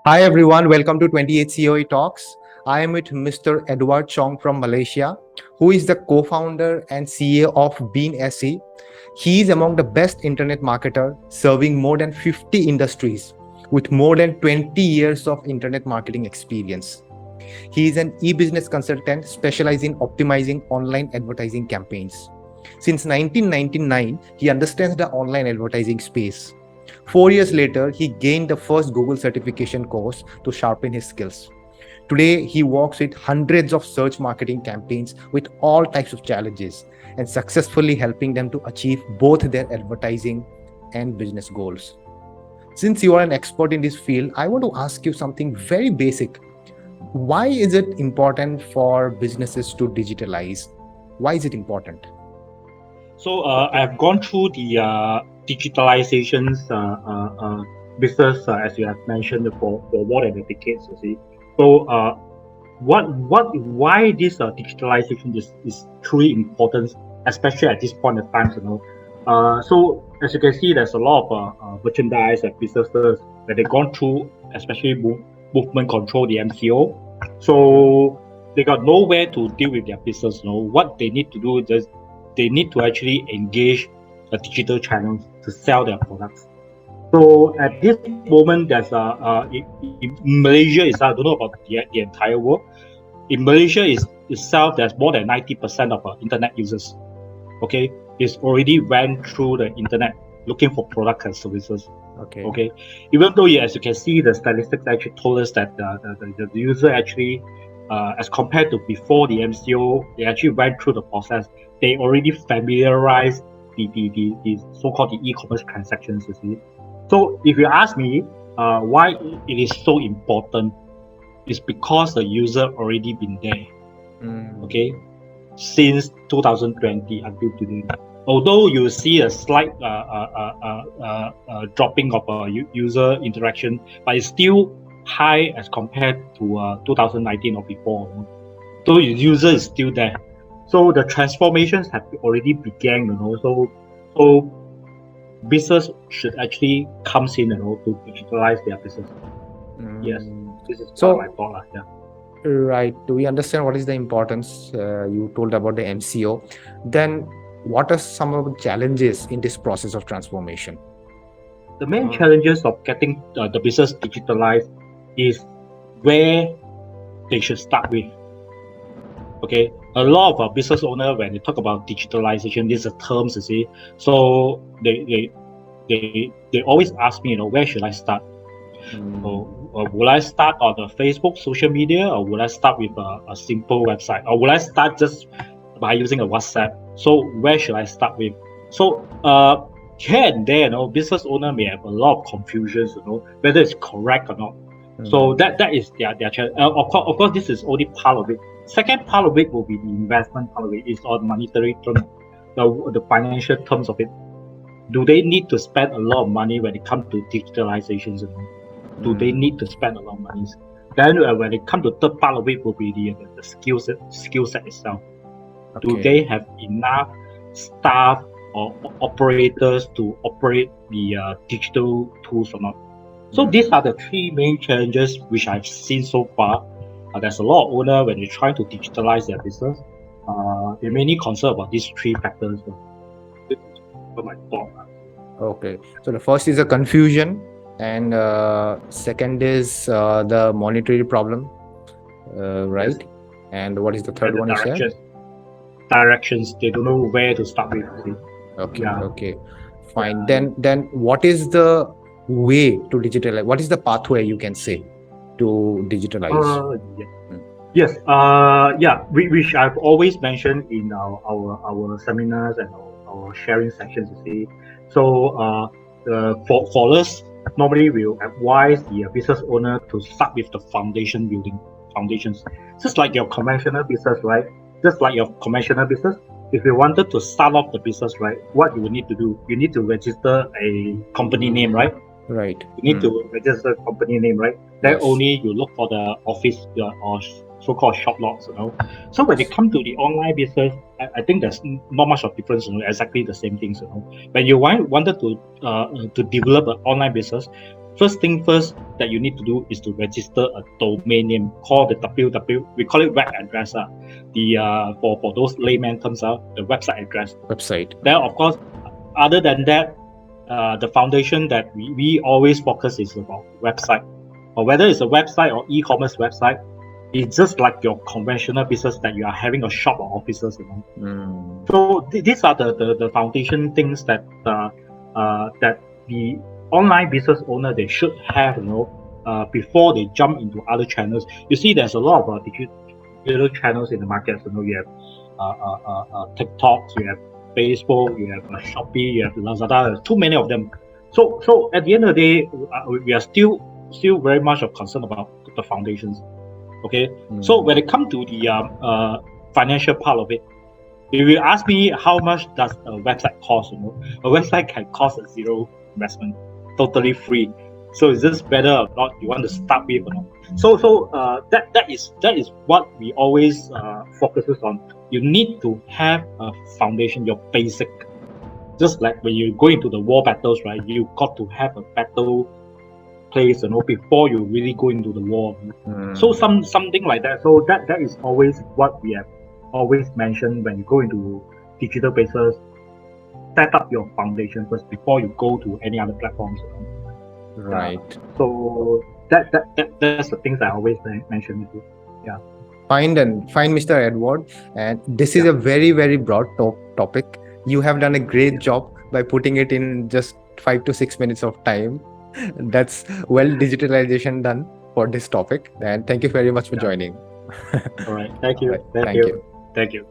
Hi everyone, welcome to 28 COE Talks. I am with Mr. Edward Chong from Malaysia, who is the co-founder and CEO of Bean SE. He is among the best internet marketer, serving more than 50 industries with more than 20 years of internet marketing experience. He is an e-business consultant specializing in optimizing online advertising campaigns. Since 1999, he understands the online advertising space. 4 years later, he gained the first Google certification course to sharpen his skills. Today, he works with hundreds of search marketing campaigns with all types of challenges and successfully helping them to achieve both their advertising and business goals. Since you are an expert in this field, I want to ask you something very basic. Why is it important for businesses to digitalize? Why is it important? I've gone through the digitalizations business, as you have mentioned, for more than a decade. You see, so why this digitalization is truly important, especially at this point of time. So as you can see, there's a lot of merchandise and businesses that they've gone through, especially movement control, the MCO. So they got nowhere to deal with their business. What they need to do is they need to actually engage the digital channels to sell their products. So at this moment, in Malaysia itself, I don't know about the entire world. In Malaysia itself, there's more than 90% of internet users. Okay, is already went through the internet looking for products and services. Okay, even though as you can see, the statistics actually told us that the user actually, as compared to before the MCO, they actually went through the process. They already familiarized the so-called the e-commerce transactions. You see, so if you ask me, why it is so important, is because the user already been there. Okay, since 2020 until today. Although you see a slight dropping of user interaction, but it's still high as compared to 2019 or before. So the user is still there. So the transformations have already began. So business should actually comes in, to digitalize their business. Yes, this is So, my thought. Yeah. right, do we understand what is the importance you told about the MCO? Then, what are some of the challenges in this process of transformation? The main challenges of getting the business digitalized is where they should start with. Okay, a lot of business owners, when they talk about digitalization, these are terms, you see. So they always ask me, where should I start? Will I start on the Facebook social media, or will I start with a simple website, or will I start just by using a WhatsApp? So where should I start with? So here and there, business owner may have a lot of confusions, whether it's correct or not. So that is their challenge. Of course, this is only part of it. Second part of it will be the investment part of it. It's on monetary terms, the financial terms of it. Do they need to spend a lot of money when it comes to digitalizations? Do they need to spend a lot of money? Then when it comes to third part of it will be the skill set itself. Do they have enough staff or operators to operate the digital tools or not? So these are the three main challenges which I've seen so far. There's a lot of owners when they try to digitalize their business. They mainly concern about these three factors. This is my thought. Okay, so the first is a confusion, and second is the monetary problem, right? Yes. And what is the third And the one you said? directions, they don't know where to start with. Okay, Yeah. okay, fine. Then what is the way to digitalize? What is the pathway you can say to digitalize? Yes. Which I've always mentioned in our seminars and our sharing sessions. You see, so for us, normally we'll advise the business owner to start with the foundations, just like your conventional business, right? Just like your conventional business. If you wanted to start off the business, right, what you will need to do, you need to register a company name, right? Right. You need to register company name, right? Then Yes. only you look for the office or so-called shop lots. So when it comes to the online business, I think there's not much of difference. Exactly the same things. When you wanted to develop an online business, first thing first that you need to do is to register a domain name called the www. We call it web address. The for those layman terms, the website address. Website. Then of course, other than that, the foundation that we always focus is about website, or whether it's a website or e-commerce website. It's just like your conventional business that you are having a shop or offices, you know. So these are the foundation things that that the online business owner they should have, you know, before they jump into other channels. You see, there's a lot of digital channels in the market. You know, you have TikTok, you have Facebook, you have Shopee, you have Lazada. There's too many of them. So at the end of the day, we are still very much of concern about the foundations. Okay, so when it comes to the financial part of it, if you ask me how much does a website cost, you know, a website can cost a zero investment, totally free. So is this whether or not you want to start with or not? So that is what we always focuses on. You need to have a foundation, your basic. Just like when you go into the war battles, right? You got to have a battle place, you know, before you really go into the war. So something like that. So that is always what we have always mentioned when you go into digital bases. Set up your foundation first before you go to any other platforms. Right. So that's the things I always mention with you. Yeah. Fine, Mr. Edward. And this is a very, very broad topic. You have done a great job by putting it in just 5 to 6 minutes of time. That's well digitalization done for this topic. And thank you very much for joining. All right. Thank you. All right. Thank you. Thank you.